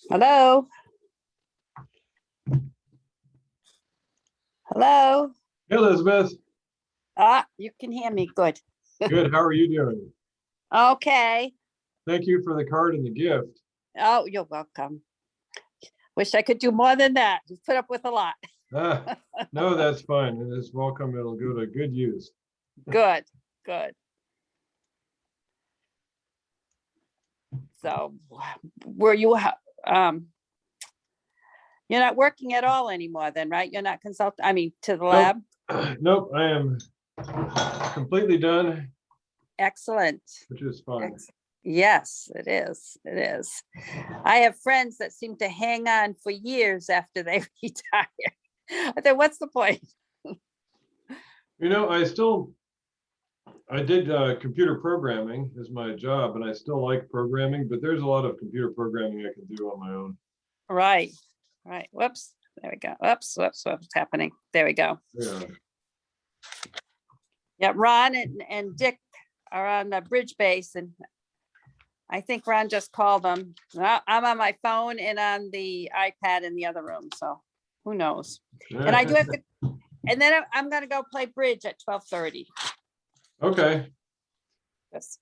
Hello. Hello. Hey, Elizabeth. You can hear me. Good. Good. How are you doing? Okay. Thank you for the card and the gift. Oh, you're welcome. Wish I could do more than that. You put up with a lot. No, that's fine. It is welcome. It'll go to good use. Good. Good. So, were you? You're not working at all anymore, then, right? You're not consulting. I mean, to the lab. Nope. I am completely done, Excellent. which is fun. Yes, it is. It is. I have friends that seem to hang on for years after they retire. I think, what's the point? You know, I did computer programming as my job, and I still like programming, but there's a lot of computer programming I can do on my own. Right. Right. Whoops. There we go. Whoops. Whoops. What's happening? There we go. Yeah. Yeah. Ron and Dick are on the bridge base, and I think Ron just called them. I'm on my phone and on the iPad in the other room, so who knows? And I do have to, and then I'm gonna go play bridge at 12:30. Okay. Yes.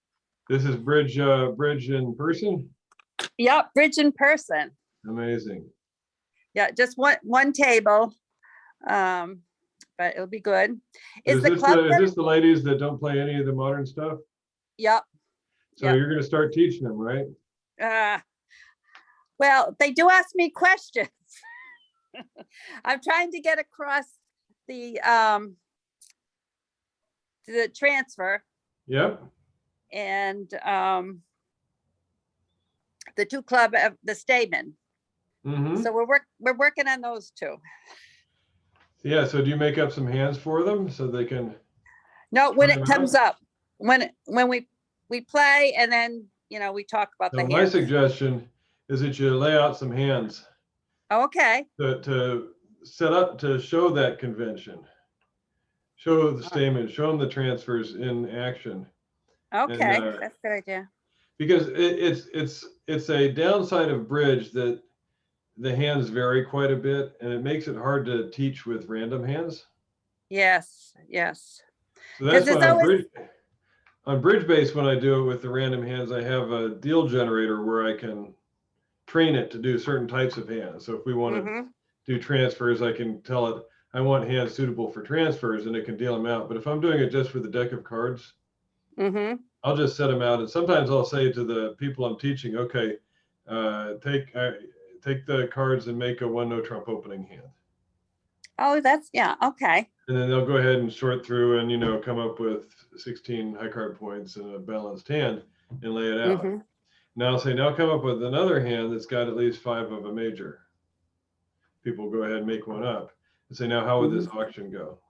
This is bridge in person. Yep, bridge in person. Amazing. Yeah, just one table, but it'll be good. Is this the ladies that don't play any of the modern stuff? Yep. So yep. You're going to start teaching them, right? Well, they do ask me questions. I'm trying to get across the transfer. Yep. And the two club of the Stamen. Mm-hmm. So we're working on those two. Yeah. So do you make up some hands for them so they can? No, when it comes up, when we play, and then we talk about the hands. My suggestion is that you lay out some hands. Okay. To set up to show that convention. Show the Stamen, show them the transfers in action. Okay, that's a good idea. Because it's a downside of bridge that the hands vary quite a bit, and it makes it hard to teach with random hands. Yes, yes. So that's why on bridge base, when I do it with the random hands, I have a deal generator where I can train it to do certain types of hands. So if we want to Mhm. do transfers, I can tell it, I want hands suitable for transfers, and it can deal them out. But if I'm doing it just for the deck of cards, Mhm. I'll just set them out. And sometimes I'll say to the people I'm teaching, okay, take the cards and make a one no trump opening hand. Oh, that's, yeah, okay. And then they'll go ahead and sort through and, come up with 16 high card points and a balanced hand and lay it out. Mhm. Now I'll say, now come up with another hand that's got at least 5 of a major. People go ahead and make one up and say, now how would this auction go?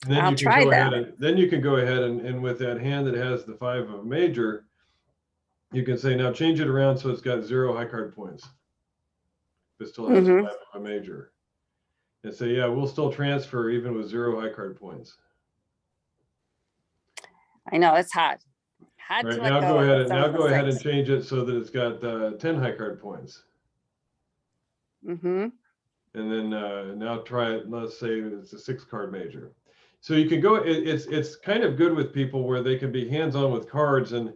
And then I'll you can try go ahead that. and with that hand that has the 5 of a major, you can say, now change it around so it's got 0 high card points. It still has 5 Mhm. of a major. And say, yeah, we'll still transfer even with 0 high card points. I know, it's hard. Hard Right, to now let go of some now of the go ahead and things. change it so that it's got 10 high card points. Mhm. And then now try it, let's say it's a 6 card major. So you can go, it's kind of good with people where they can be hands-on with cards, and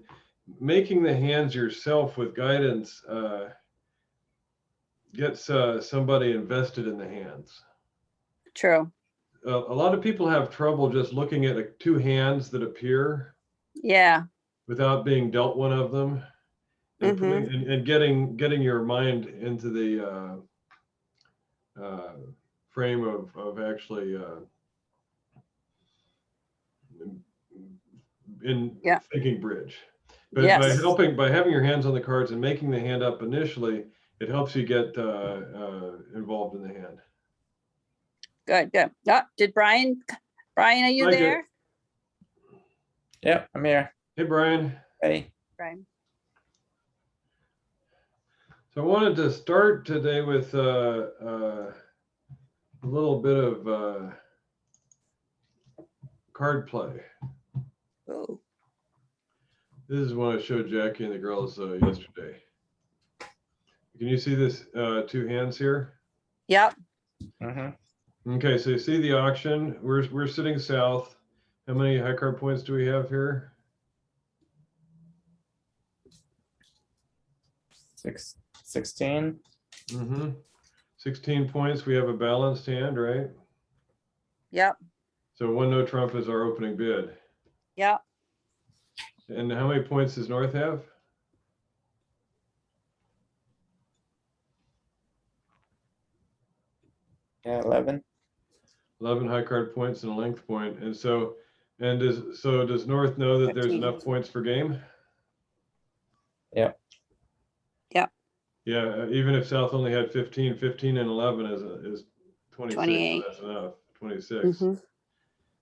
making the hands yourself with guidance gets somebody invested in the hands. True. A lot of people have trouble just looking at 2 hands that appear Yeah. without being dealt one of them, and Mhm. getting your mind into the frame of actually in Yeah. thinking bridge. But Yes. by having your hands on the cards and making the hand up initially, it helps you get involved in the hand. Good, good. Did Brian, are you Like it. there? Yep, I'm here. Hey, Brian. Hey. Brian. So I wanted to start today with a little bit of card play. Ooh. This is one I showed Jackie and the girls yesterday. Can you see this 2 hands here? Yep. Mm-hmm. Okay, so you see the auction. We're sitting south. How many high card points do we have here? 16. 16 points. We have a balanced hand, right? Yep. So one no trump is our opening bid. Yep. And how many points does North have? Yeah, 11. 11 high card points and a length point. And so, does North know that there's 15. enough points for game? Yep. Yep. Yeah, even if South only had 15, 15 and 11 is 26. 28. So that's enough. 26. Mhm.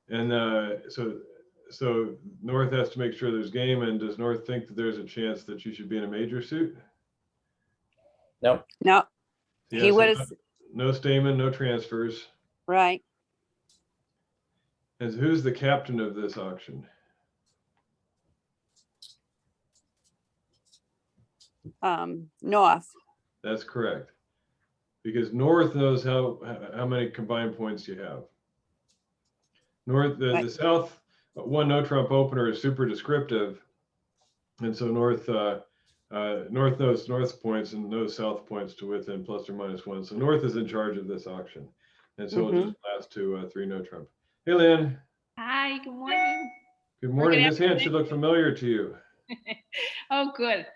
And so North has to make sure there's game. And does North think that there's a chance that you should be in a major suit? Nope. No, Yeah, he so would have, no stamen, no transfers. right. And who's the captain of this auction? North. That's correct. Because North knows how many combined points you have. North, the Right. South one no trump opener is super descriptive, and so North knows North's points and knows South points to within plus or minus 1. So North is in charge of this auction, and so it'll just last to 3 no trump. Hey, Lynn. Hi, good morning. Good morning. good This hand should look familiar to you. Oh, good.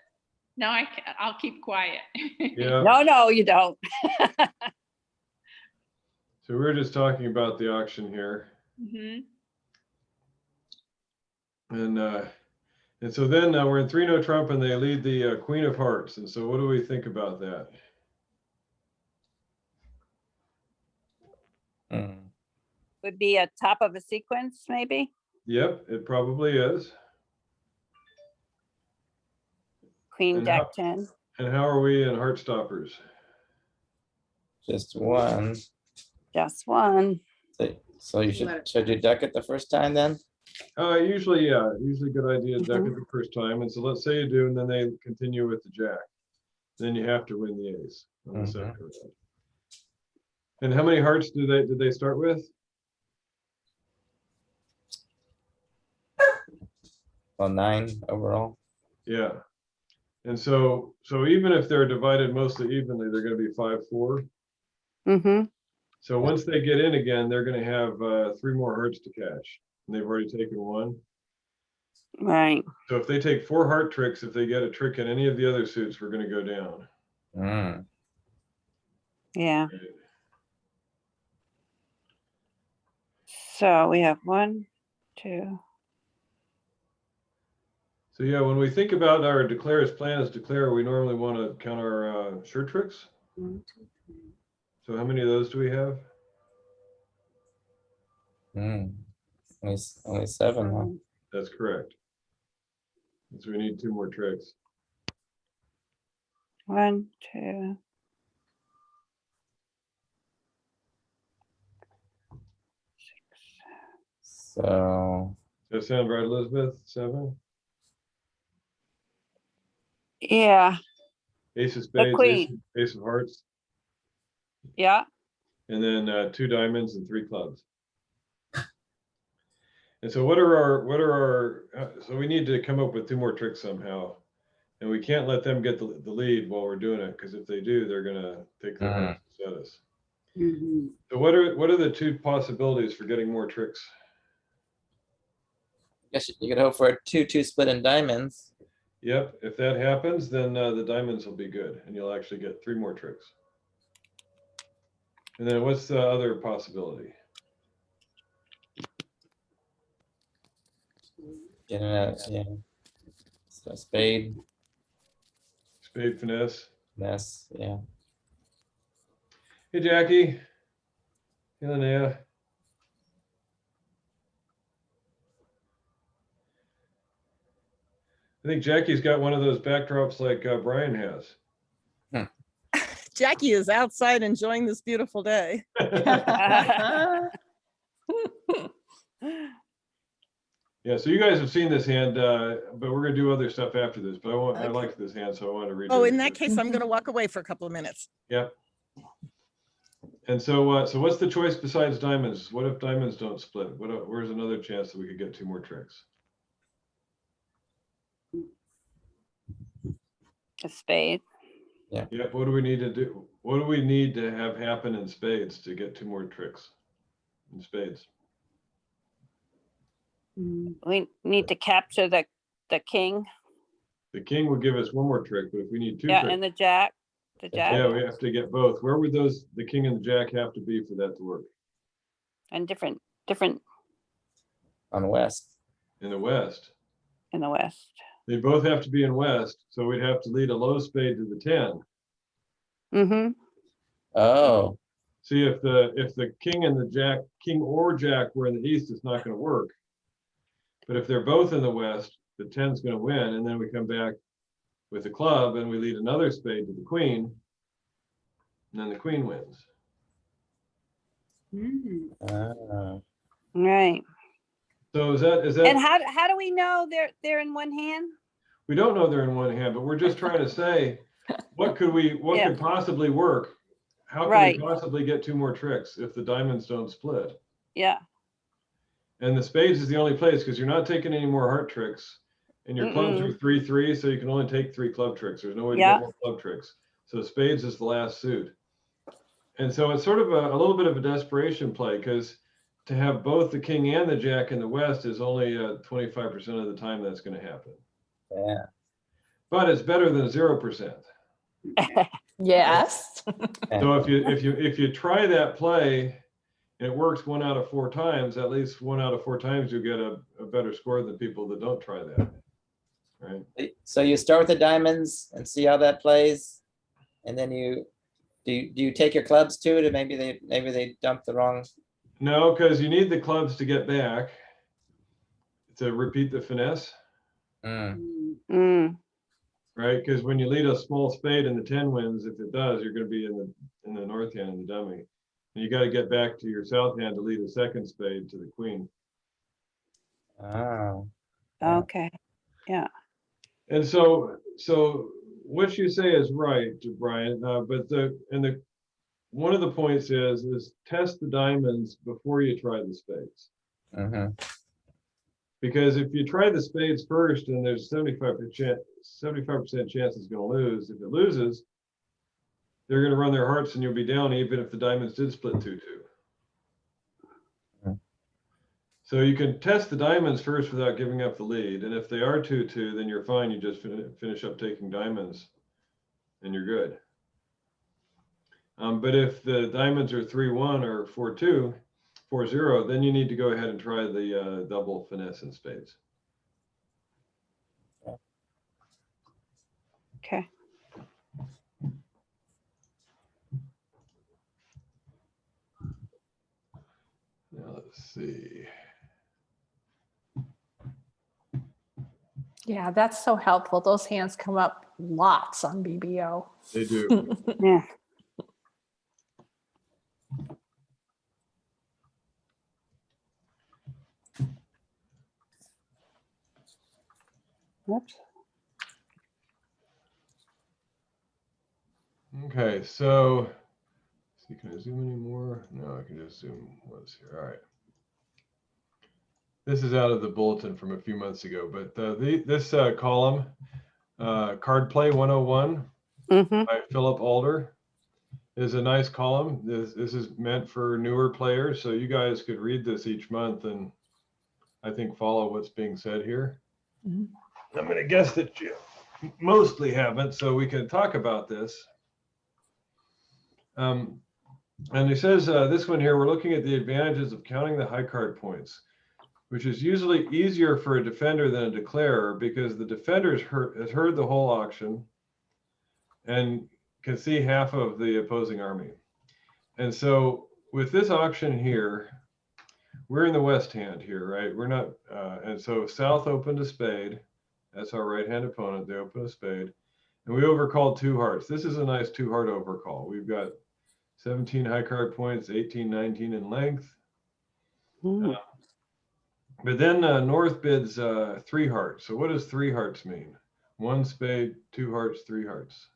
No, I'll keep quiet. Yeah. No, you don't. So we're just talking about the auction here. Mhm. And so then we're in 3 no trump, and they lead the Queen of Hearts. And so what do we think about that? Would be a top of a sequence, maybe. Yep, it probably is. Queen And Jack 10. And how are we in Heartstoppers? Just 1. Just 1. So you should you deck it the first time then? Usually a good idea to deck it the first time. And so let's say you do, and then they continue with the Jack. Then you have to win the ace on the second round. And how many hearts did they start with? Well, 9 overall. Yeah. And so even if they're divided mostly evenly, they're going to be 5-4. Mm-hmm. So once they get in again, they're going to have 3 more hearts to catch, and they've already taken 1. Right. So if they take 4 heart tricks, if they get a trick in any of the other suits, we're going to go down. Mm. Yeah. So we have 1, 2. So yeah, when we think about our declare as plan as declare, we normally want to count our shirt tricks. 1, 2, 3. So how many of those do we have? Mm. Only 7, huh? That's correct. So we need 2 more tricks. 1, 2. So Does that sound right, Elizabeth? 7? Yeah. Ace of The spades, queen. ace of hearts, Yeah. and then 2 diamonds and 3 clubs. And so what are our, so we need to come up with 2 more tricks somehow. And we can't let them get the lead while we're doing it, because if they do, they're gonna take their hearts and set us. So what are the 2 possibilities for getting more tricks? guess you could hope for a 2-2 split in diamonds. Yep, if that happens, then the diamonds will be good, and you'll actually get 3 more tricks. And then what's the other possibility? Getting a so spade, Spade finesse. mess, yeah. Hey, Jackie. Hey, Linnea. I think Jackie's got one of those backdrops like Brian has. Jackie is outside enjoying this beautiful day. Yeah, so you guys have seen this hand, but we're gonna do other stuff after this. But I Okay. like this hand, so I want to read. Oh, in that case, I'm going to walk away for a couple of minutes. Yep. And so, so what's the choice besides diamonds? What if diamonds don't split? Where's another chance that we could get 2 more tricks? A spade. Yep. What do we need to do? What do we need to have happen in spades to get 2 more tricks in spades? We need to capture the king. The king would give us 1 more trick, but if we need 2 Yeah, tricks, and the jack. The jack. yeah, we have to get both. Where would the king and the jack have to be for that to work? And different On west. In the west. in the west. They both have to be in west, so we'd have to lead a low spade to the 10. Mm-hmm. Oh, See, if the king and the jack, king or jack were in the east, it's not going to work. But if they're both in the west, the 10's going to win, and then we come back with the club and we lead another spade to the queen, and then the queen wins. Right. So is that And how do we know they're in one hand? we don't know they're in one hand, but we're just trying to say what Yeah. could possibly work? How can Right. we possibly get 2 more tricks if the diamonds don't split? Yeah. And the spades is the only place, because you're not taking any more heart tricks, and your clubs are 3-3, so you can only take 3 club tricks. There's no way to Yeah. get more club tricks. So spades is the last suit. And so it's sort of a little bit of a desperation play, because to have both the king and the jack in the west is only 25% of the time that's going to happen. yeah. But it's better than 0%. Yes. So if you try that play and it works 1 out of 4 times, at least 1 out of 4 times you get a better score than people that don't try that, right? So you start with the diamonds and see how that plays, and then do you take your clubs too? To maybe they dumped the wrong. No, because you need the clubs to get back to repeat the finesse, Mm. right? Because when you lead a small spade and the 10 wins, if it does, you're going to be in the north hand in the dummy. And you got to get back to your south hand to lead a second spade to the queen. Oh. Yeah. Okay. Yeah. And so what you say is right, Brian. But one of the points is test the diamonds before you try the spades. Mm-hmm. Because if you try the spades first and there's 75% chance it's going to lose, if it loses, they're going to run their hearts and you'll be down even if the diamonds did split 2-2. Okay. So you can test the diamonds first without giving up the lead. And if they are 2-2, then you're fine. You just finish up taking diamonds and you're good. But if the diamonds are 3-1 or 4-2, 4-0, then you need to go ahead and try the double finesse in spades. Okay. Now let's see. Yeah, that's so helpful. Those hands come up lots on BBO. They do. Yeah. Whoops. Okay, so let's see, can I zoom any more? No, I can just zoom once here. All right. This is out of the bulletin from a few months ago, but this column, Card Play 101 Mm-hmm. by Philip Alder, is a nice column. This is meant for newer players, so you guys could read this each month and I think follow what's being said here. Mhm. I'm going to guess that you mostly haven't, so we can talk about this. And he says this one here, we're looking at the advantages of counting the high card points, which is usually easier for a defender than a declarer because the defender has heard the whole auction and can see half of the opposing army. And so with this auction here, we're in the west hand here, right? We're not, and so South opened a spade. That's our right-hand opponent. They open a spade. And we overcalled 2 hearts. This is a nice 2-heart overcall. We've got 17 high card points, 18, 19 in length. But then North bids 3 hearts. So what does 3 hearts mean? 1 spade, 2 hearts, 3 hearts.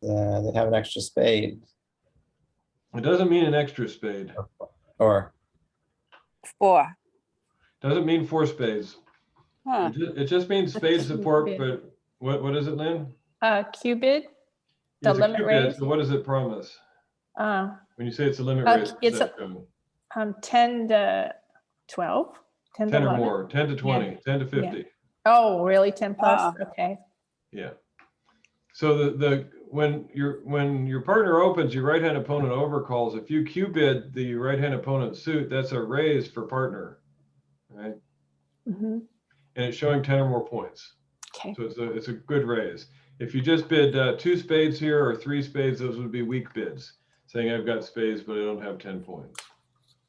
They have an extra spade. It doesn't mean an extra spade. Or 4. Doesn't mean 4 spades. Huh. It just means spade support, Cupid. but what is it, Lynn? Cupid, the It's a limit cupid, raise. so what does it promise? Uh, When you say it's a limit Uh, raise, what's it's that a- code? 10 to 12, 10 to 10 or 11. more, 10 to 20, 10 to 50. Oh, really? 10 plus? Ah. Okay. Yeah. So when your partner opens, your right-hand opponent overcalls. If you Q-bid the right-hand opponent's suit, that's a raise for partner, right? Mhm. And it's showing 10 or more points. Okay. So it's a good raise. If you just bid 2 spades here or 3 spades, those would be weak bids, saying I've got spades, but I don't have 10 points.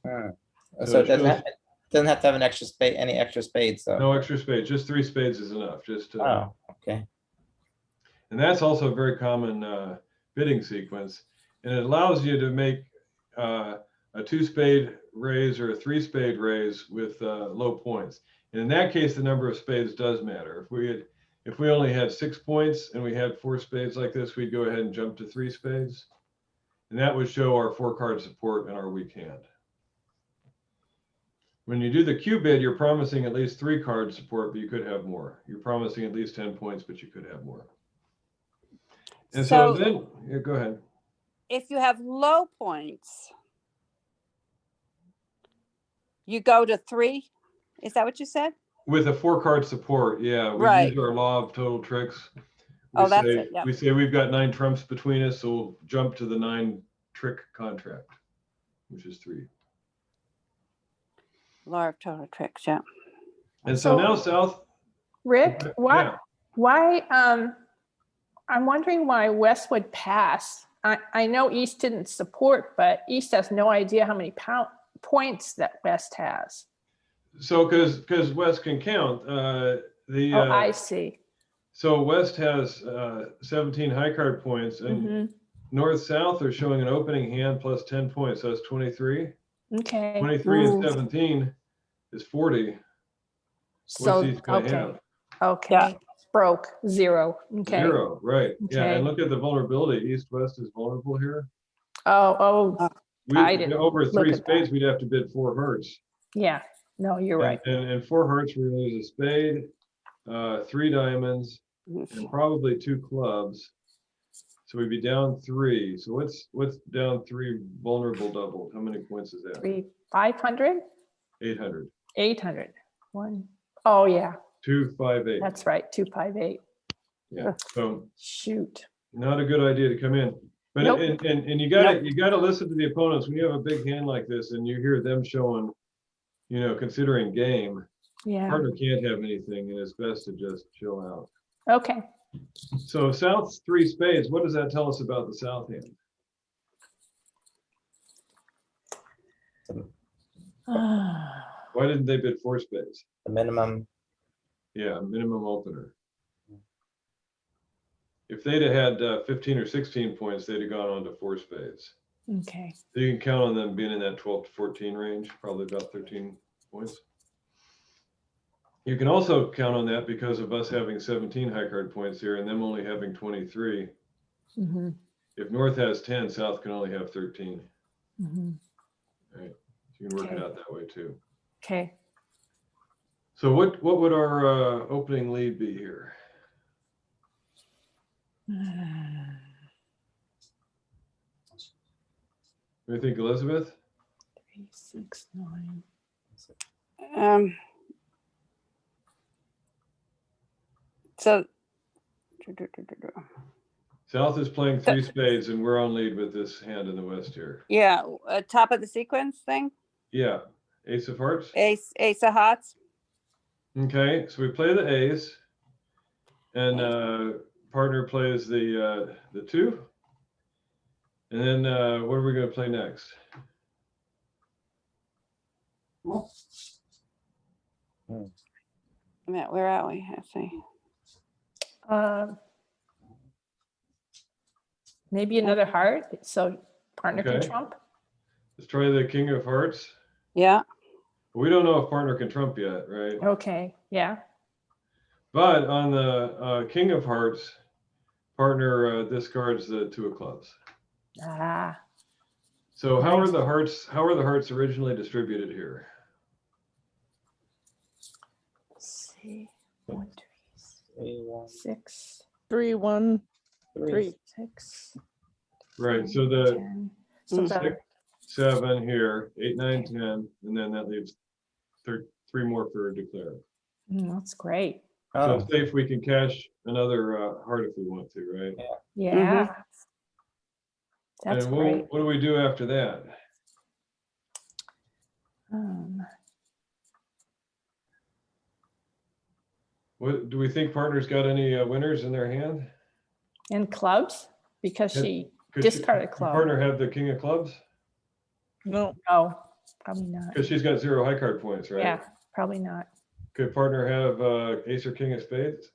so So it doesn't have to have an extra spade, any extra spades. So No extra spades, just 3 spades is enough. Just oh, okay. and that's also a very common bidding sequence, and it allows you to make a 2-spade raise or a 3-spade raise with low points. And in that case, the number of spades does matter. If we only had 6 points and we had 4 spades like this, we'd go ahead and jump to 3 spades, and that would show our 4-card support and our weak hand. When you do the Q bid, you're promising at least 3-card support, but you could have more. You're promising at least 10 points, but you could have more. And so then, yeah, go ahead. If you have low points, you go to 3. Is that what you said? With a 4-card support, yeah, we Right. use our law of total tricks. Oh, that's it, yeah. We say we've got 9 trumps between us, so we'll jump to the 9 trick contract, which is 3. Law of total tricks, yeah. And so So- now South. Rick, Yeah. why, I'm wondering why West would pass. I know East didn't support, but East has no idea how many points that West has. So because West can count, Oh, I see. so West has 17 high card points, and Mhm. North South are showing an opening hand plus 10 points. So that's 23. Okay. 23 and Mm. 17 is 40. So, What's East gonna okay, have? okay. Broke, 0. Okay. 0, right. Yeah, Okay. and look at the vulnerability. East West is vulnerable here. Oh, Uh, We I didn't over look 3 at that. spades, we'd have to bid 4 hearts. Yeah, no, you're right. And 4 hearts, we're gonna lose a spade, 3 diamonds, and probably 2 clubs. So we'd be down 3. So what's down 3 vulnerable doubled? How many points is that? 500, 800. 800. One. Oh, yeah, 258. that's right. 258. Yeah. So Shoot. not a good idea to come in. But Nope. and you gotta listen to the opponents when you have a big hand like this and you hear them showing, considering game. Yeah. Partner can't have anything, and it's best to just chill out. Okay. So South's 3 spades. What does that tell us about the South hand? Why didn't they bid 4 spades? The minimum. Yeah, minimum opener. If they'd have had 15 or 16 points, they'd have gone on to 4 spades. Okay. So you can count on them being in that 12 to 14 range, probably about 13 points. You can also count on that because of us having 17 high card points here and them only having 23. Mm-hmm. If North has 10, South can only have 13. Mm-hmm. Right? So you can work it Okay. out that way too. Okay. So what would our opening lead be here? What do you think, Elizabeth? 3, 6, 9. So. South is playing 3 spades and we're on lead with this hand in the west here. Yeah, top of the sequence thing, Yeah, ace of hearts. ace of hearts. Okay, so we play the ace and partner plays the 2. And then what are we going to play next? Matt, where are we? Let's see. Maybe another heart, so partner can Okay. trump. Let's try the king of hearts. Yeah, We don't know if partner can trump yet, right? Okay, yeah. But on the king of hearts, partner discards the 2 of clubs. Ah, So how are Nice. the hearts originally distributed here? let's see. 1, 3, 1, 2, 6, 3, 1, 3. 3. 6. Right, so the 10. So Mm. the 7 here, 8, 9, 10, and then that leaves 3 more for declare. that's great. So Oh, it's safe, we can cash another heart if we want to, right? Yeah. That's And great. what do we do after that? What do we think partner's got any winners in their hand? And clubs, because Yeah. she Could discarded could club. partner have the king of clubs? No, No, probably not. Because she's got 0 high card points, right? Yeah, probably not. Could partner have ace or king of spades?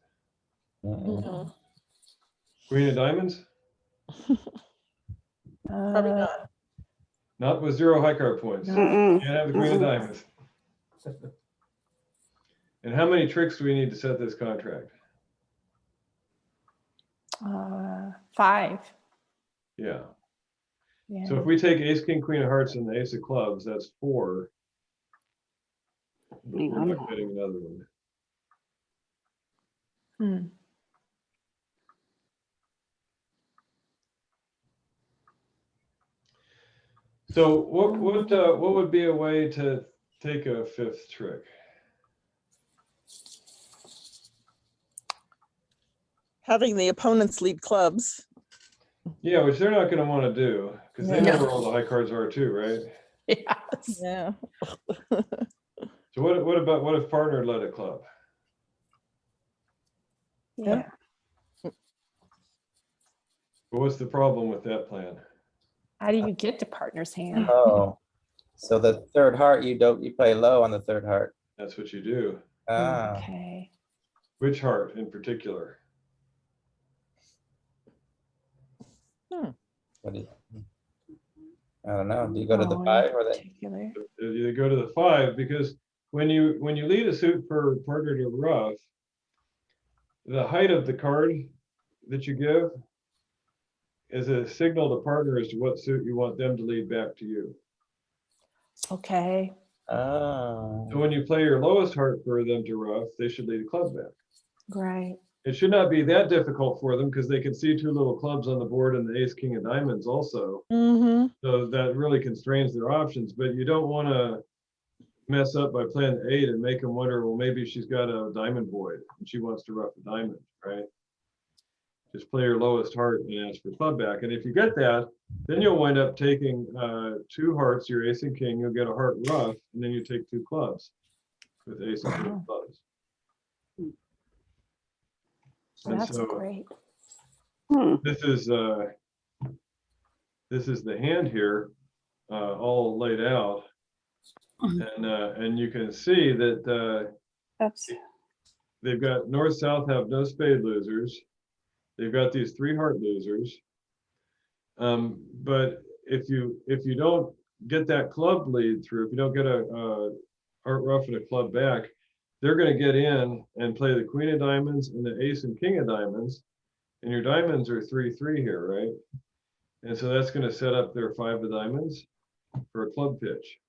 no, Queen of diamonds? probably not. Not with 0 high card points. No. Mm-mm. Can't have the queen of diamonds. And how many tricks do we need to set this contract? 5. Yeah. Yeah. So if we take ace, king, queen of hearts and the ace of clubs, that's 4. Hang We're on. not getting another one. Hmm. So what would be a way to take a 5th trick? Having the opponents lead clubs. Yeah, which they're not going to want to do because they No. know where all the high cards are too, right? Yes. Yeah. So what if partner led a club? Yeah. But what's the problem with that plan? How do you get to partner's hand? Oh, so the 3rd heart, you play low on the 3rd heart. That's what you do. Ah, Okay. Which heart in particular? what do you? I don't know. Do you go to the Oh, 5 or the? particular. You go to the 5 because when you lead a suit for partner to rough, the height of the card that you give is a signal to partner as to what suit you want them to lead back to you. Okay. Oh. So when you play your lowest heart for them to rough, they should lead a club back. Right. It should not be that difficult for them because they can see two little clubs on the board and the ace, king of diamonds also. Mm-hmm. So that really constrains their options, but you don't want to mess up by playing the 8 and make them wonder, well, maybe she's got a diamond void and she wants to rough a diamond, right? Just play your lowest heart and ask for club back. And if you get that, then you'll wind up taking 2 hearts, your ace and king, you'll get a heart rough, and then you take 2 clubs with ace and king of clubs. And That's so great. Hmm. this is the hand here, all laid out. And you can see that That's, they've got north, south have no spade losers. They've got these 3 heart losers. But if you don't get that club lead through, if you don't get a heart rough and a club back, they're going to get in and play the queen of diamonds and the ace and king of diamonds. And your diamonds are 3-3 here, right? And so that's going to set up their 5 of diamonds for a club pitch.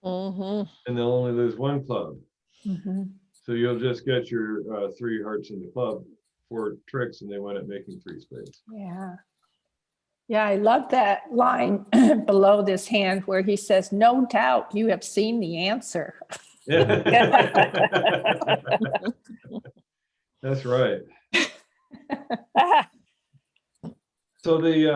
Mm-hmm. And they'll only lose 1 club. Mhm. So you'll just get your 3 hearts in the club, 4 tricks, and they wind up making 3 spades. Yeah. Yeah, I love that line below this hand where he says, "No doubt you have seen the answer." That's right. ah, So he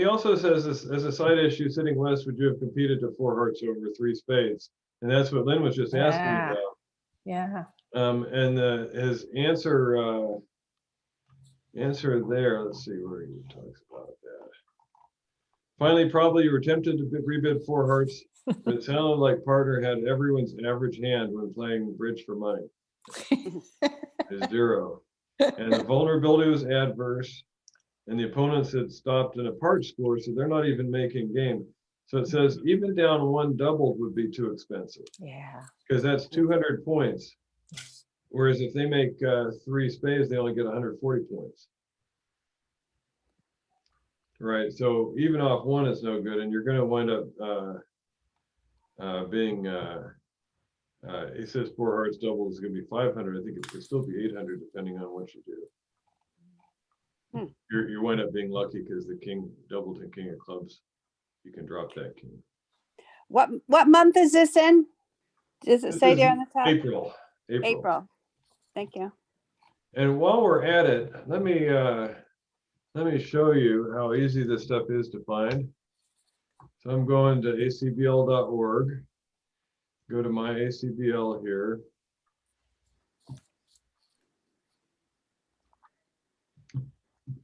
also says this as a side issue, sitting west, would you have competed to 4 hearts over 3 spades? And that's what Lynn was just asking Yeah. about. Yeah. And his answer there, let's see where he talks about that. Finally, probably you were tempted to rebid 4 hearts, but it sounded like partner had everyone's average hand when playing bridge for money. Is 0. And the vulnerability was adverse, and the opponents had stopped in a part score, so they're not even making game. So it says even down 1 doubled would be too expensive Yeah. because that's 200 points. Whereas if they make 3 spades, they only get 140 points. Right. So even off 1 is no good, and you're going to wind up being. He says 4 hearts double is going to be 500. I think it could still be 800 depending on what you do. You wind up being lucky because the king doubled and king of clubs. You can drop that king. what month is this in? Does it This say is there on the top? April. April. Thank you. And while we're at it, let me show you how easy this stuff is to find. So I'm going to acbl.org. Go to my ACBL here.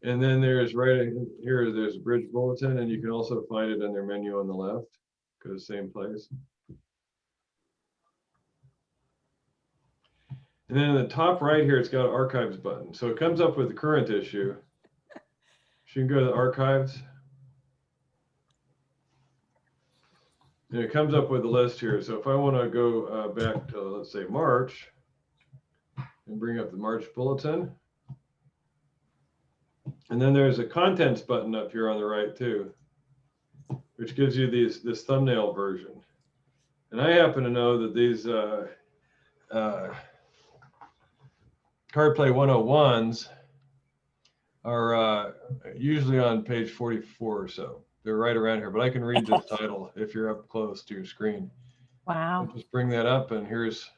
And then there's right here, there's a bridge bulletin, and you can also find it in their menu on the left. Go to the same place. And then in the top right here, it's got an archives button. So it comes up with the current issue. So you can go to the archives. And it comes up with a list here. So if I want to go back to, let's say, March, and bring up the March bulletin. And then there's a contents button up here on the right too, which gives you this thumbnail version. And I happen to know that these Card Play 101s are usually on page 44 or so. They're right around here, but I can read this title if you're up close to your screen. Wow. I'll just bring that up, and here's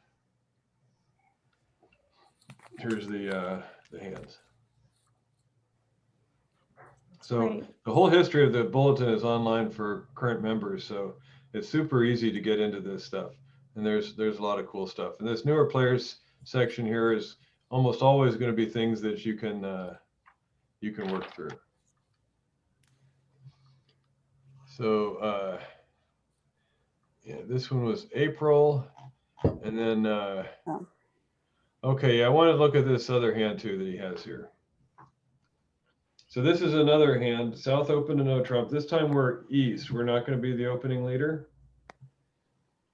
the hands. So Great. the whole history of the bulletin is online for current members, so it's super easy to get into this stuff. And there's a lot of cool stuff. And this newer players section here is almost always going to be things that you can work through. So yeah, this one was April, and then okay, I want to look at this other hand too that he has here. So this is another hand, South open to no trump. This time we're east. We're not going to be the opening leader.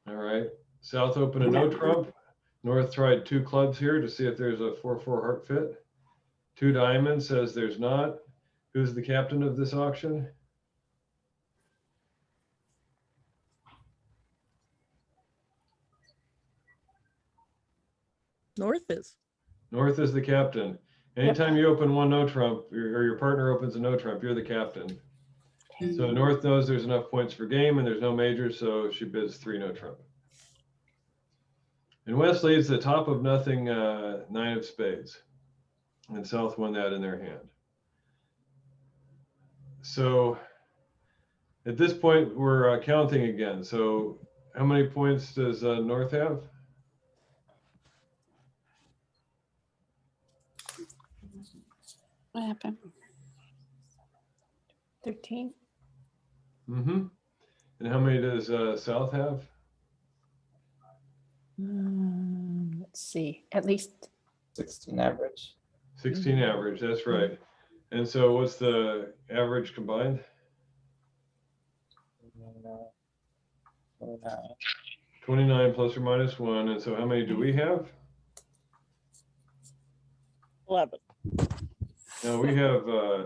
All right. South open to no trump. North tried 2 clubs here to see if there's a 4-4 heart fit. 2 diamonds says there's not. Who's the captain of this auction? North is. North is the captain. Anytime you open one no trump, or your partner opens a no trump, you're the captain. So North knows there's enough points for game and there's no major, so she bids 3 no trump. And West leads the top of nothing, 9 of spades. And South won that in their hand. So at this point, we're counting again. So how many points does North have? What happened? 13. Mm-hmm. And how many does South have? Let's see, at least 16 average. 16 average, that's right. And so what's the average combined? 29 plus or minus 1. And so how many do we have? 11. No, we have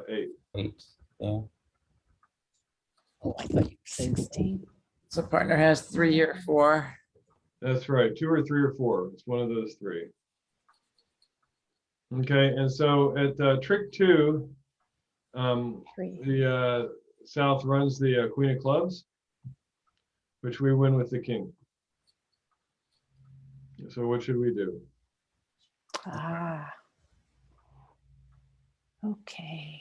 8. 8. Yeah. Oh, I thought you said 16. So partner has 3 or 4. That's right, 2 or 3 or 4. It's one of those 3. Okay, and so at trick 2, 3. the South runs the Queen of Clubs, which we win with the King. So what should we do? Ah. Okay.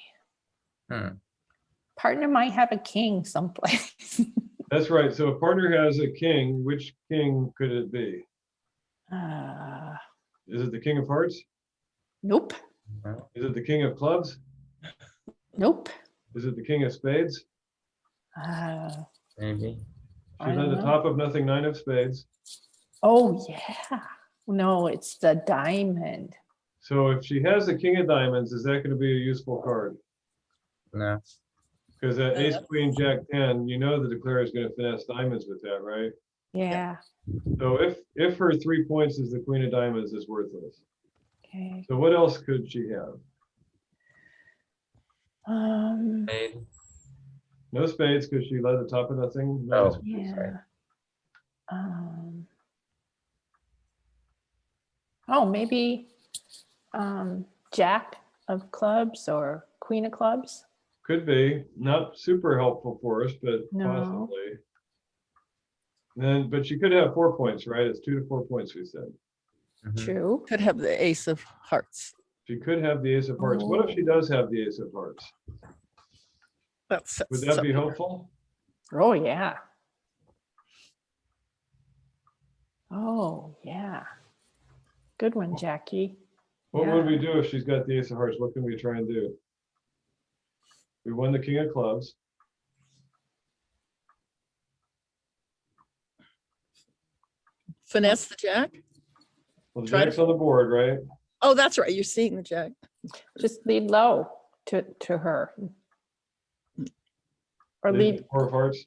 Hmm. Partner might have a king someplace. That's right. So if partner has a king, which king could it be? Is it the King of Hearts? Nope. Is it the King of Clubs? Nope. Is it the King of Spades? Maybe. She's I at don't the know. top of nothing, 9 of spades. Oh, yeah. No, it's the diamond. So if she has the King of Diamonds, is that going to be a useful card? No. Because at Ace, Yeah. Queen, Jack 10, you know the declare is going to finesse diamonds with that, right? Yeah. So if her 3 points is the Queen of Diamonds, is worthless. Okay. So what else could she have? Spade. No spades because she led the top of nothing. Oh. Sorry. Yeah. Oh, maybe Jack of clubs or Queen of clubs. Could be not super helpful for us, but No. possibly. Then, but she could have 4 points, right? It's 2 to 4 points, we said. Mhm. True. Could have the ace of hearts. She could have the Ace of Hearts. What if she does have the Ace of Hearts? That's Would that be helpful? Oh, yeah. Oh, yeah. Good one, Jackie. What would Yeah. we do if she's got the Ace of Hearts? What can we try and do? We won the King of Clubs. finesse the jack. Well, the Try to- Jack's on the board, right? Oh, that's right. You're seeing the jack. Just lead low to her. Or Lead lead, 4 of Hearts.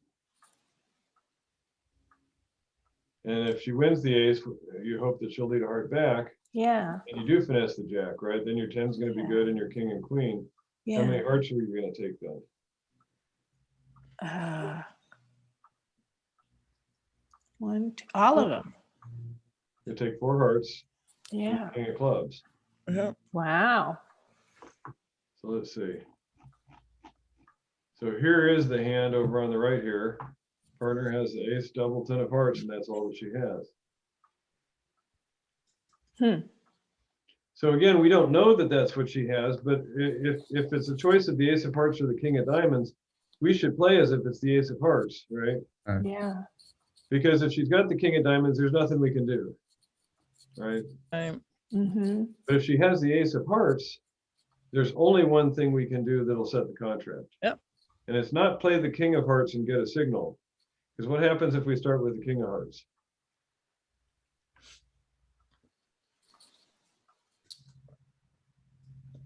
And if she wins the ace, you hope that she'll lead a heart back. yeah, And you do finesse the Jack, right? Then your 10's going to be Yeah. good and your King and Queen. How many yeah. hearts are you going to take then? All of them. You take 4 hearts, and Yeah. King of Clubs. Uh-huh. Wow. So let's see. So here is the hand over on the right here. Partner has the ace, double, 10 of hearts, and that's all that she has. So again, we don't know that that's what she has, but if it's a choice of the Ace of Hearts or the King of Diamonds, we should play as if it's the Ace of Hearts, right? Yeah. Because if she's got the King of Diamonds, there's nothing we can do, right? Mm-hmm. But if she has the Ace of Hearts, there's only one thing we can do that'll set the contract. Yep. And it's not play the King of Hearts and get a signal. Because what happens if we start with the King of Hearts?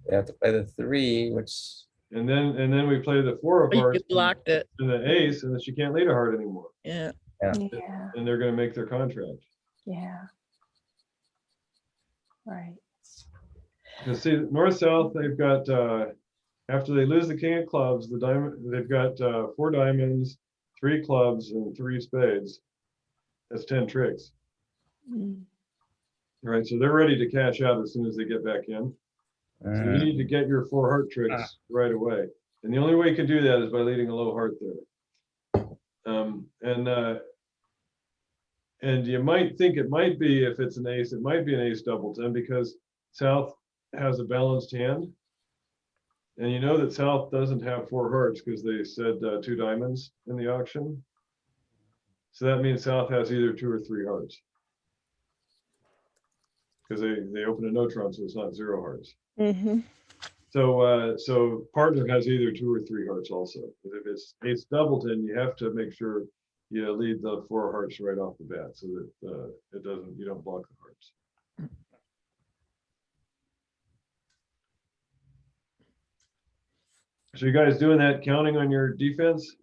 They have to play the 3, which And then we play the 4 of Oh, you hearts blocked it. and the ace, and then she can't lead a heart anymore. Yeah. Yeah. And they're going to make their contract. Yeah. Right. Because see, north south, they've got after they lose the King of Clubs, the diamond they've got 4 diamonds, 3 clubs, and 3 spades. That's 10 tricks. Mm. All right, so they're ready to cash out as soon as they get back in. So you need to get your 4 heart tricks right away. And the only way you can do that is by leading a low heart there. And you might think it might be, if it's an ace, it might be an ace double 10 because South has a balanced hand. And you know that South doesn't have 4 hearts because they said 2 diamonds in the auction. So that means South has either 2 or 3 hearts. Because they open a no trump, so it's not 0 hearts. Mm-hmm. So partner has either 2 or 3 hearts also. But if it's ace double 10, you have to make sure you lead the 4 hearts right off the bat so that you don't block the hearts. So you guys doing that, counting on your defense?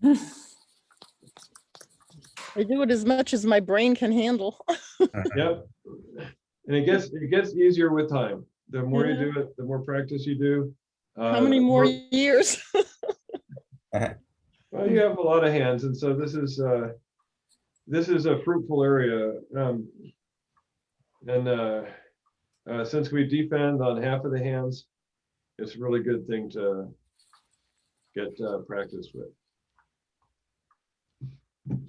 I do it as much as my brain can handle. Yep. And it gets easier with time. The more you do it, the more practice you do. How many more years? Well, you have a lot of hands, and so this is a fruitful area. Since we defend on half of the hands, it's a really good thing to get practice with.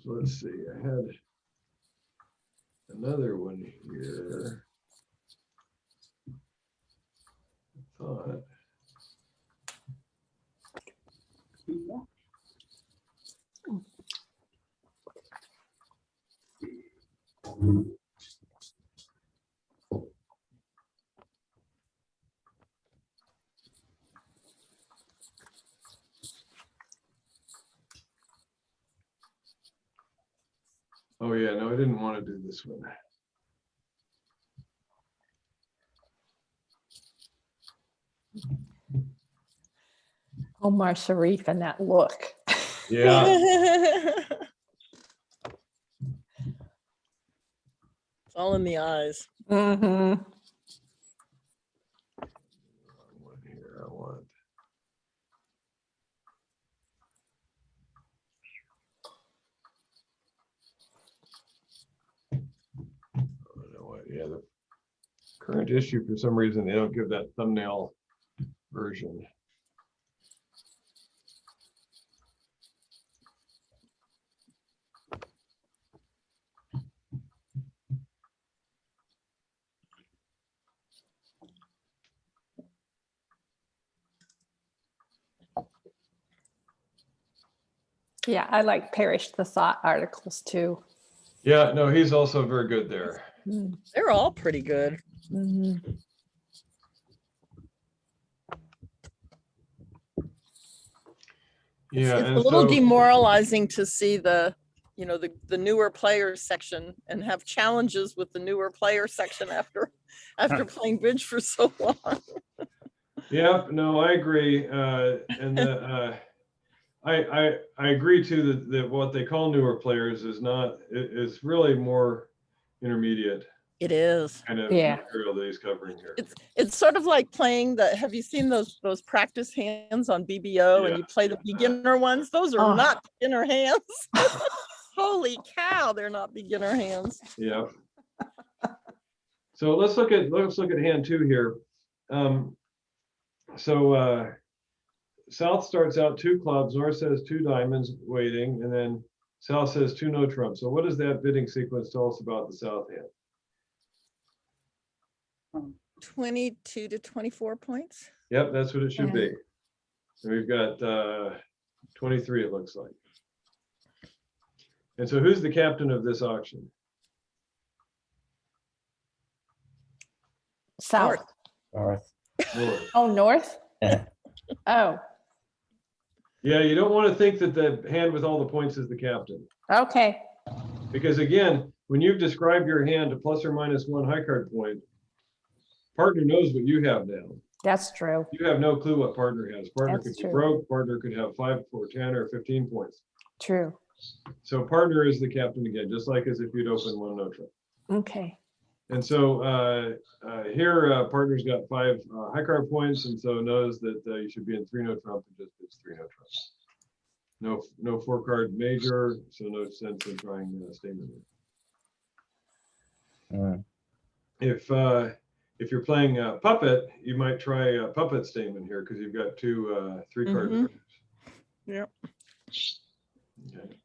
So let's see, I had another one here. I thought. Oh yeah, no, I didn't want to do this one. Omar Sharif and that look. Yeah. It's all in the eyes. Mm-hmm. One here, I want. Oh, no, what? Yeah, the current issue, for some reason, they don't give that thumbnail version. Yeah, I like Perish the Thought articles too. Yeah, no, he's also very good there. They're all pretty good. Mm-hmm. Yeah, It's and a little so demoralizing to see the newer players section and have challenges with the newer player section after playing bridge for so long. yeah, no, I agree. And I agree too that what they call newer players is really more intermediate It is. kind of Yeah. material that he's covering here. It's sort of like playing have you seen those practice hands on BBO and Yeah. you play the beginner ones? Those are Oh. not beginner hands. Holy cow, they're not beginner hands. Yeah. So let's look at hand 2 here. South starts out 2 clubs, North says 2 diamonds waiting, and then South says 2 no trumps. So what does that bidding sequence tell us about the South hand? 22 to 24 points. Yep, that's what it should Yeah. be. And we've got 23, it looks like. And so who's the captain of this auction? South. North. North. Oh, North? Yeah. Oh, Yeah, you don't want to think that the hand with all the points is the captain. okay. Because again, when you've described your hand to plus or minus 1 high card point, partner knows what you have now. That's true. You have no clue what partner has. Partner That's could be true. broke, partner could have 5 or 10 or 15 points. True. So partner is the captain again, just like as if you'd open 1 no trump. Okay. And so here, partner's got 5 high card points, and so knows that you should be in 3 no trump and just bids 3 no trump. No 4 card major, so no sense in trying statement. Mm. If you're playing puppet, you might try puppet statement here because you've got two 3-card Mhm. winners. Yep. Okay.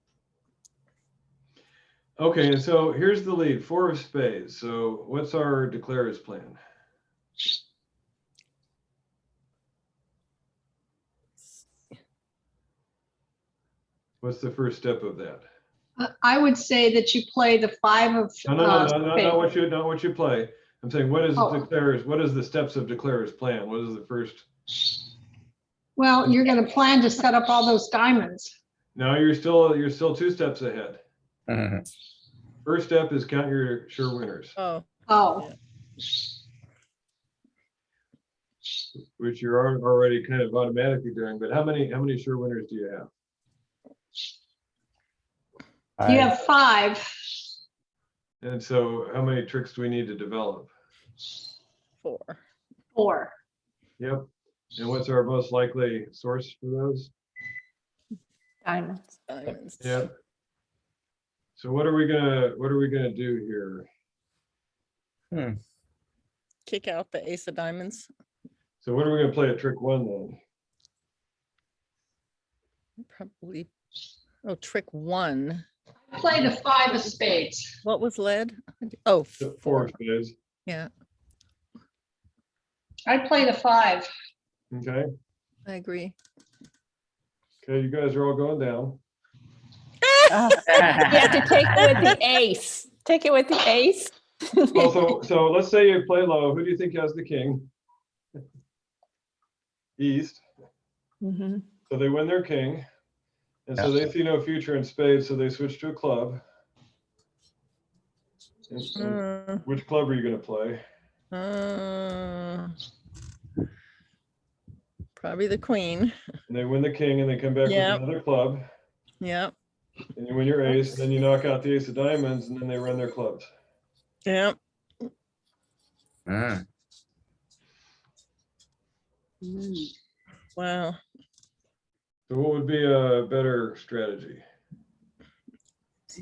Okay, and so here's the lead, 4 of spades. So what's our declarer's plan? What's the first step of that? I would say that you play the 5 of. No, no, no, no, not spades. what you play. I'm saying, what is Oh. declarer's, what is the steps of declarer's plan? What is the first? Well, you're gonna plan to set up all those diamonds. Now you're still 2 steps ahead. Mhm. First step is count your sure winners, Oh, Oh, which you're already kind of automatically doing. But how many sure winners do you have? you I- have 5. And so how many tricks do we need to develop? 4. 4. Yep. And what's our most likely source for those? Diamonds. Diamonds. Yep. So what are we gonna do here? Kick out the ace of diamonds. So what are we gonna play at trick 1 then? Probably. Oh, trick 1. Play the 5 of spades. What was lead? Oh, So 4 4. of spades. Yeah, I'd play the 5. Okay. I agree. Okay, you guys are all going down. You have to take it with the ace. Take it with the ace. So let's say you play low. Who do you think has the king? East. Mhm. So they win their king. And so they see no future in spades, so they switch to a club. And which club are you going to play? Probably the queen. And they win the king and they come back Yep. with another club. Yep, And you win your ace, and then you knock out the ace of diamonds, and then they run their clubs. yep. Mm. Wow. So what would be a better strategy?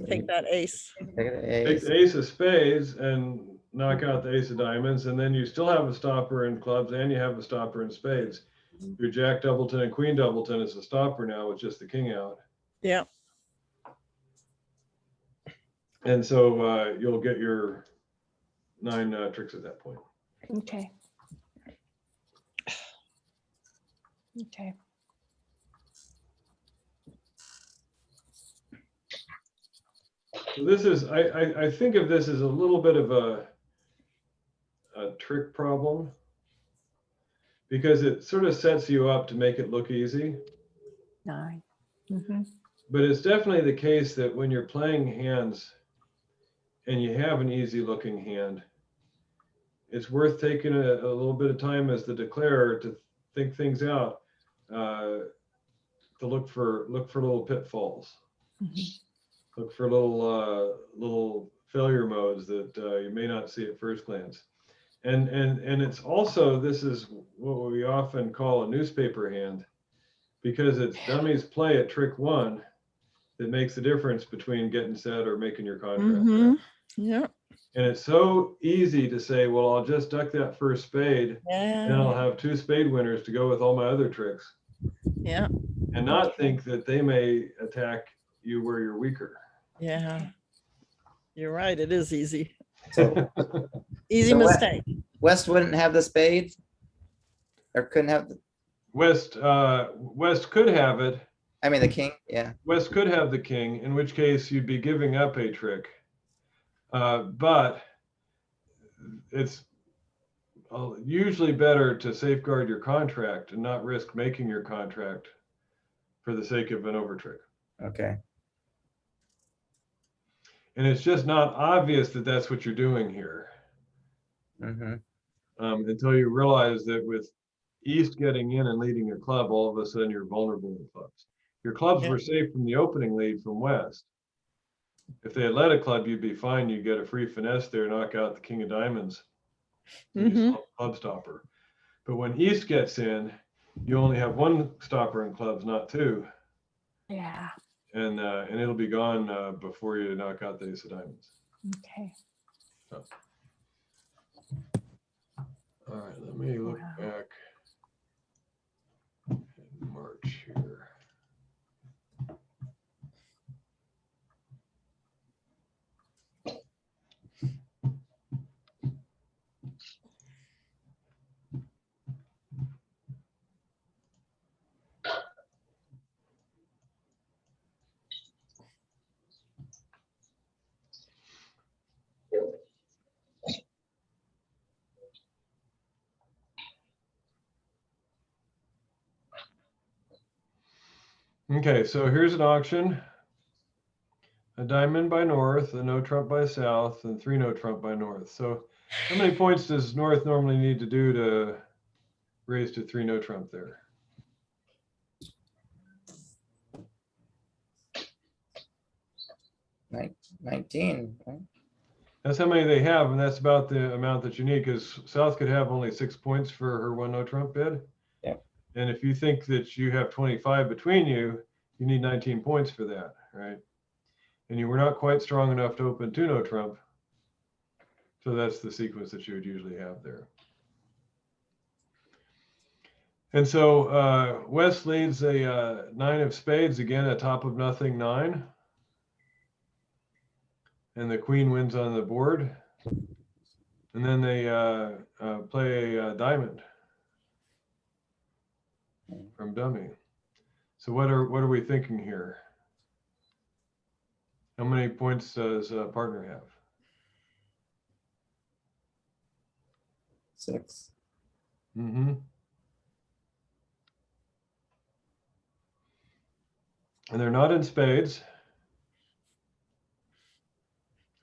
Take that ace. Take the Take ace. the ace of spades and knock out the ace of diamonds, and then you still have a stopper in clubs and you have a stopper in spades. Your jack doubleton and queen doubleton is a stopper now with just the king out. Yep. And so you'll get your 9 tricks at that point. Okay. Okay. So this is, I think of this as a little bit of a trick problem because it sort of sets you up to make it look easy. 9. Mhm. But it's definitely the case that when you're playing hands and you have an easy looking hand, it's worth taking a little bit of time as the declarer to think things out, to look for little pitfalls, Mhm. look for little failure modes that you may not see at first glance. And it's also, this is what we often call a newspaper hand, because it's dummies play at trick 1 that makes the difference between getting set or making your contract. Yep. And it's so easy to say, well, I'll just duck that first spade and I'll Yeah. have 2 spade winners to go with all my other tricks, Yeah. and not think that they may attack you where you're weaker. Yeah. You're right. It is easy. So Easy So what- mistake. West wouldn't have the spade? Or couldn't have, West could have it. I mean, the king, yeah. West could have the king, in which case you'd be giving up a trick. But it's usually better to safeguard your contract and not risk making your contract for the sake of an overtrick. Okay. And it's just not obvious that that's what you're doing here, Mm-hmm. until you realize that with East getting in and leading your club, all of a sudden you're vulnerable in clubs. Your clubs Yeah. were safe from the opening lead from West. If they had led a club, you'd be fine. You get a free finesse there, knock out the king of diamonds, and you solve the club stopper. But when East gets in, you only have 1 stopper in clubs, not 2, Yeah. and it'll be gone before you knock out the ace of diamonds. Okay. All right, let me look Wow. back in March here. Okay, so here's an auction. A diamond by north, a no trump by south, and 3 no trump by north. So how many points does north normally need to do to raise to 3 no trump there? 19, right? That's how many they have, and that's about the amount that you need, because south could have only 6 points for her 1 no trump bid. Yep. And if you think that you have 25 between you, you need 19 points for that, right? And you were not quite strong enough to open 2 no trump. So that's the sequence that you would usually have there. And so West leads a 9 of spades, again, a top of nothing 9. And the queen wins on the board. And then they play a diamond from dummy. So what are we thinking here? How many points does a partner have? 6. Mm-hmm. And they're not in spades.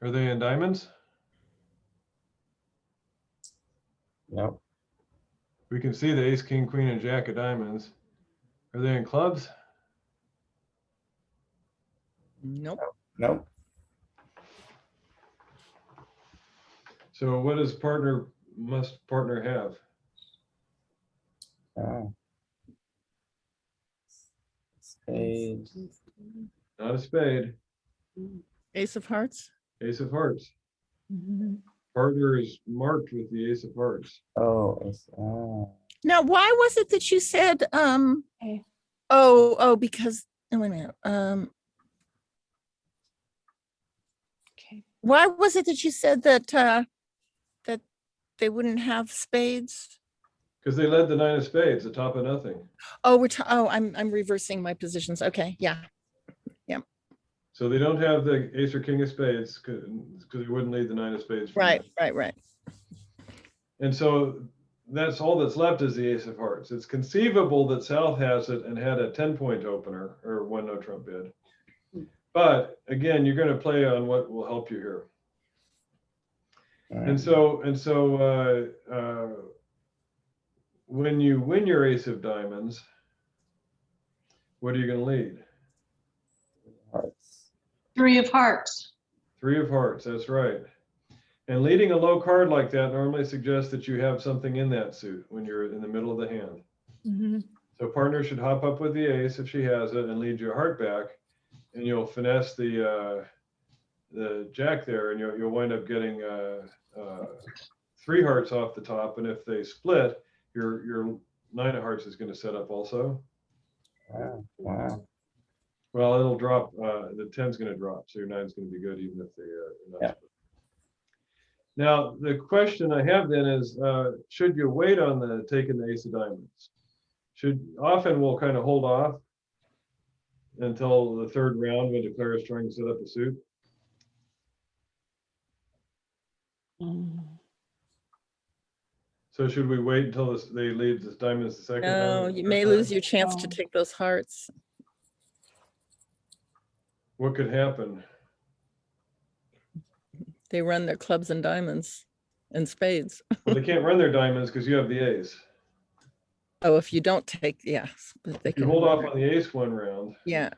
Are they in diamonds? Nope. We can see the ace, king, queen, and jack of diamonds. Are they in clubs? Nope. Nope. So what does must partner have? Oh. Spade. Not a spade. Ace of hearts. Ace of hearts. Partner is marked with the ace of hearts. Oh, Now, why was it that you said, Okay. because, oh, wait a minute. Okay. Why was it that you said that, that they wouldn't have spades? Because they led the 9 of spades, the top of nothing. Oh, I'm reversing my positions. Okay, yeah. So they don't have the ace or king of spades because they wouldn't lead the 9 of spades. from Right, that. right. And so that's all that's left is the ace of hearts. It's conceivable that south has it and had a 10-point opener or 1 no trump bid. But again, you're going to play on what will help you here. And so when you win your ace of diamonds, what are you going to lead? hearts. 3 of hearts. 3 of hearts, that's right. And leading a low card like that normally suggests that you have something in that suit when you're in the middle of the hand. So partner should hop up with the ace if she has it and lead your heart back, and you'll finesse the jack there, and you'll wind up getting 3 hearts off the top. And if they split, your 9 of hearts is going to set up also. Wow. Well, it'll drop. The 10's going to drop, so your 9's going to be good even if they're not Yeah. split. Now, the question I have then is, should you wait on the taking the ace of diamonds? Often we'll kind of hold off until the 3rd round when the player is trying to set up a suit. So should we wait until they lead the diamonds the 2nd No, round? you may lose your chance to Oh. take those hearts. What could happen? They run their clubs and diamonds and spades. Well, they can't run their diamonds because you have the ace. Oh, if you don't take, yes, but they If you can. hold run off their- on the ace 1 round. Yeah,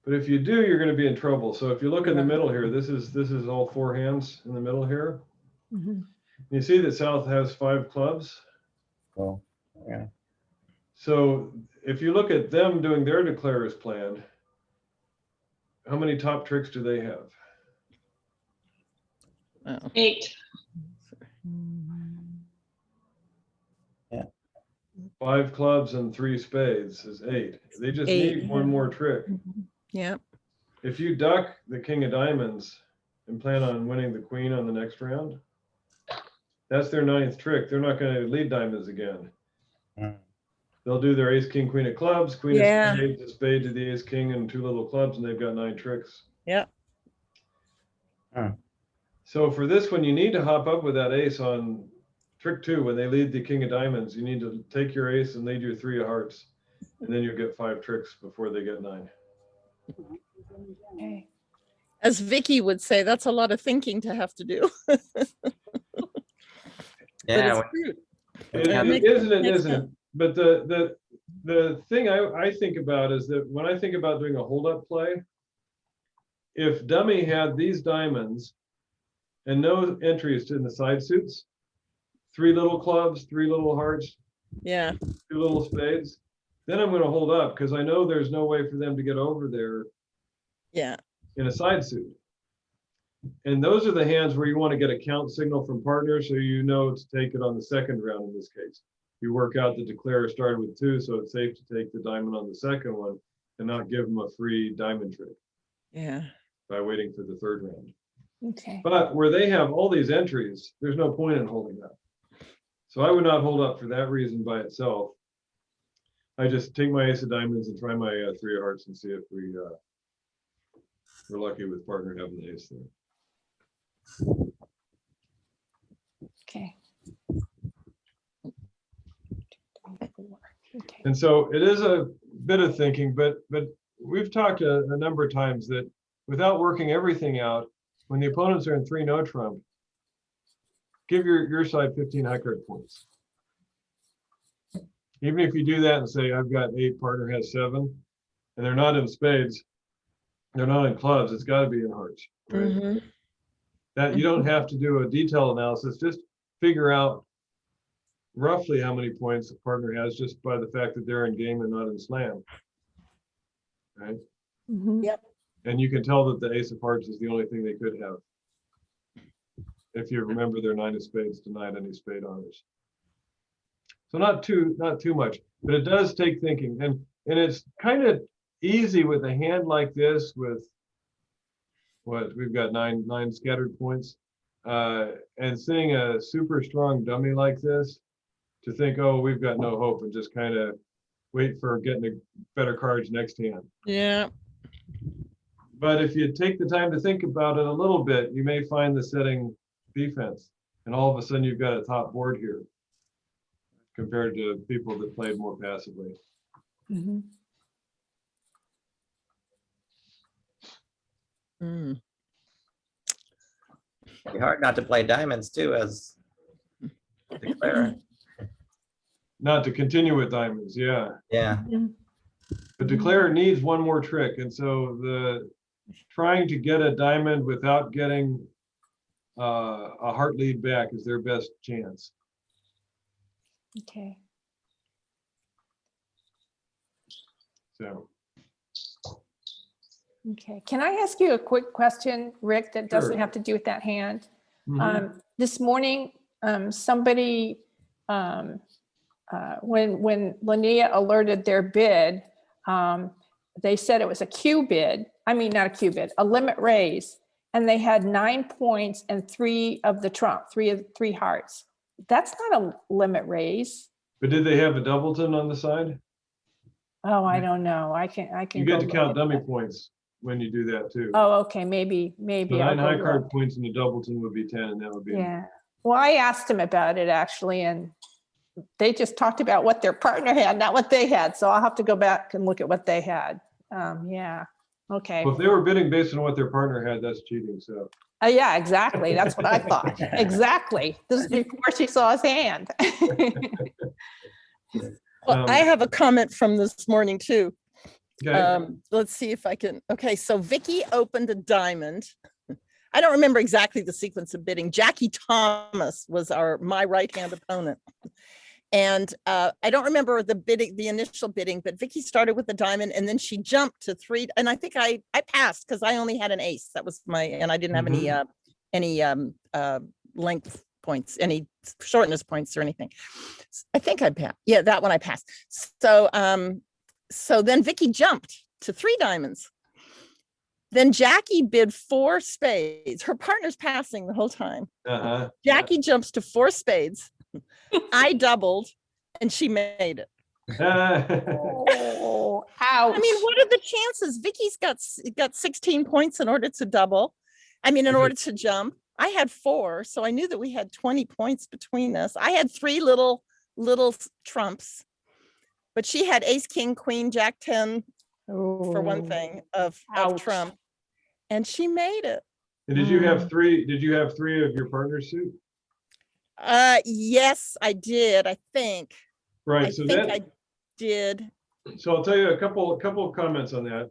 But if you do, you're going to be in trouble. So if you look in the Yeah. middle here, this is all 4 hands in the middle here. Mhm. You see that south has 5 clubs. Cool. Yeah. So if you look at them doing their declarers plan, how many top tricks do they have? Oh. 8. 5 clubs and 3 spades is 8. They just 8. need one more trick. Yeah. If you duck the king of diamonds and plan on winning the queen on the next round, that's their 9th trick. They're not going to lead diamonds again. They'll do their ace, king, queen of clubs, queen Yeah. of spades, a spade to the ace, king, and 2 little clubs, and they've got 9 tricks. Yeah. So for this one, you need to hop up with that ace on trick 2. When they lead the king of diamonds, you need to take your ace and lead your 3 of hearts, and then you'll get 5 tricks before they get 9. Okay. As Vicky would say, that's a lot of thinking to have to do. Yeah, But it's true. It isn't it? But the thing I think about is that when I think about doing a hold-up play, if dummy had these diamonds and no entries in the side suits, 3 little clubs, 3 little hearts, Yeah. 2 little spades, then I'm going to hold up because I know there's no way for them to get over there Yeah. in a side suit. And those are the hands where you want to get a count signal from partner so you know to take it on the second round in this case. You work out the declarer started with 2, so it's safe to take the diamond on the second one and not give them a free diamond trick Yeah. by waiting for the third round. Okay. But where they have all these entries, there's no point in holding up. So I would not hold up for that reason by itself. I just take my ace of diamonds and try my 3 of hearts and see if we're lucky with partner having the ace there. Okay. Okay. And so it is a bit of thinking, but we've talked a number of times that without working everything out, when the opponents are in 3 no trump, give your side 15 high card points. Even if you do that and say, I've got 8, partner has 7, and they're not in spades, they're not in clubs, it's got to be in hearts. Right? Mhm. That you don't have to do a detailed analysis, just figure out roughly how many points the partner has just by the fact that they're in game and not in slam. Right? Mhm. Yep. And you can tell that the ace of hearts is the only thing they could have. If you remember their 9 of spades denied any spade honors. So not too much, but it does take thinking. And it's kind of easy with a hand like this with what we've got 9 scattered points. And seeing a super strong dummy like this to think, oh, we've got no hope, and just kind of wait for getting a better cards next hand. Yeah. But if you take the time to think about it a little bit, you may find the setting defense, and all of a sudden you've got a top board here compared to people that played more passively. Mhm. Mm. It'd be hard not to play diamonds too as declarer. Not to continue with diamonds, yeah. Yeah. The declarer needs one more trick, and so the trying to get a diamond without getting a heart lead back is their best chance. Okay. So Okay. Can I ask you a quick question, Rick, that doesn't Sure. have to do with that hand? mhm. This morning, somebody, when Linnea alerted their bid, they said it was a Q bid. I mean, not a Q bid, a limit raise. And they had 9 points and 3 of the trump, 3 hearts. That's not a limit raise. But did they have a doubleton on the side? Oh, I don't know. I can You go get to look count at dummy that. points when you do that too. Oh, okay. Maybe So I'll 9 go high card look. points and the doubleton would be 10, and that would be. Yeah. Well, I asked him about it actually, and they just talked about what their partner had, not what they had. So I'll have to go back and look at what they had. Yeah. Okay. Well, if they were bidding based on what their partner had, that's cheating, so. Yeah, exactly. That's what I thought. Exactly. This is before she saw his hand. Well, I have a comment from this morning too. Okay, Let's see if I can. Okay, so Vicky opened a diamond. I don't remember exactly the sequence of bidding. Jackie Thomas was my right-hand opponent. And I don't remember the initial bidding, but Vicky started with the diamond and then she jumped to 3. And I think I passed because I only had an ace. That was and I didn't have any length points, any shortness points or anything. I think I passed. Yeah, that one I passed. So so then Vicky jumped to 3 diamonds. Then Jackie bid 4 spades. Her partner's passing the whole time. Uh-huh. Jackie jumps to 4 spades. I doubled and she made it. Oh, ouch. I mean, what are the chances? Vicky's got 16 points in order to double. I mean, in order to jump. I had 4, so I knew that we had 20 points between us. I had 3 little trumps, but she had ace, king, queen, jack 10 for one thing of Ouch. trump, and she made it. And did you have 3? Did you have 3 of your partner's suit? Yes, I did. I think. Right. I So think that. I did. So I'll tell you a couple of comments on that.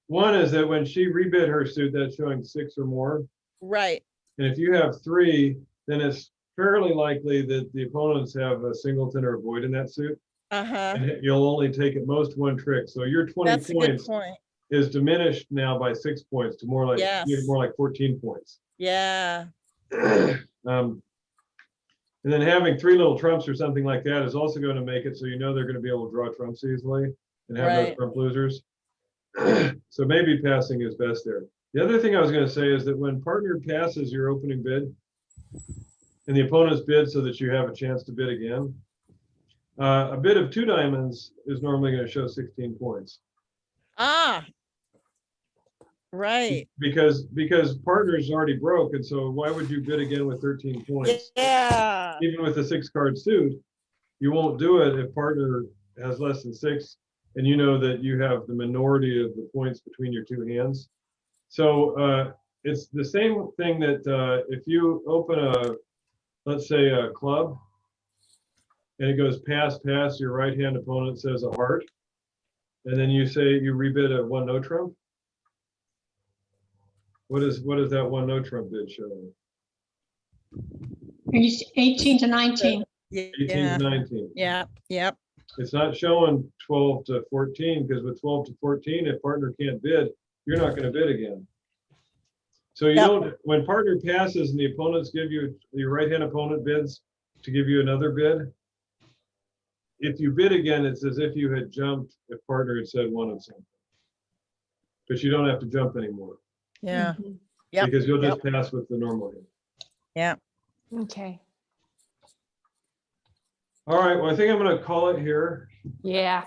One is that when she rebid her suit, that's showing 6 or more. Right. And if you have 3, then it's fairly likely that the opponents have a singleton or a void in that suit. Uh-huh. And you'll only take at most 1 trick. So your 20 That's a good points point. is diminished now by 6 points to more like Yes. more like 14 points. Yeah. And then having 3 little trumps or something like that is also going to make it so you know they're going to be able to draw trumps easily and have no Right. trump losers. So maybe passing is best there. The other thing I was going to say is that when partner passes your opening bid and the opponent's bid so that you have a chance to bid again, a bid of 2 diamonds is normally going to show 16 points. Ah. Right. Because partner's already broke, and so why would you bid again with 13 points? Yeah. Even with a 6-card suit, you won't do it if partner has less than 6 and you know that you have the minority of the points between your 2 hands. So it's the same thing that if you open let's say a club and it goes pass, pass, your right hand opponent says a heart, and then you say you rebid a 1 no trump. What is that 1 no trump bid showing? 18 to 19. 18 Yeah. to 19. Yeah. Yep. It's not showing 12 to 14 because with 12 to 14, if partner can't bid, you're not going to bid again. So you Yep. don't, when partner passes and the opponents give you, your right hand opponent bids to give you another bid, if you bid again, it's as if you had jumped if partner had said 1 of something. But you don't have to jump anymore Yeah. Mhm. Yep. because you'll just pass with the normal hand. Yeah. Okay. All right, well, I think I'm going to call it here. Yeah.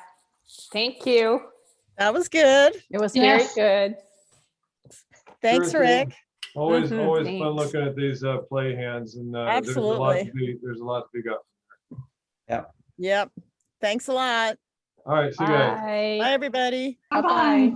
Thank you. That was good. It was very Yes. good. Thanks, Sure thing. Rick. Always Mhm, fun thanks. looking at these play hands, and there's a lot to be got. Yep. Thanks a lot. All right, see you guys. Bye. Bye, everybody. Bye-bye.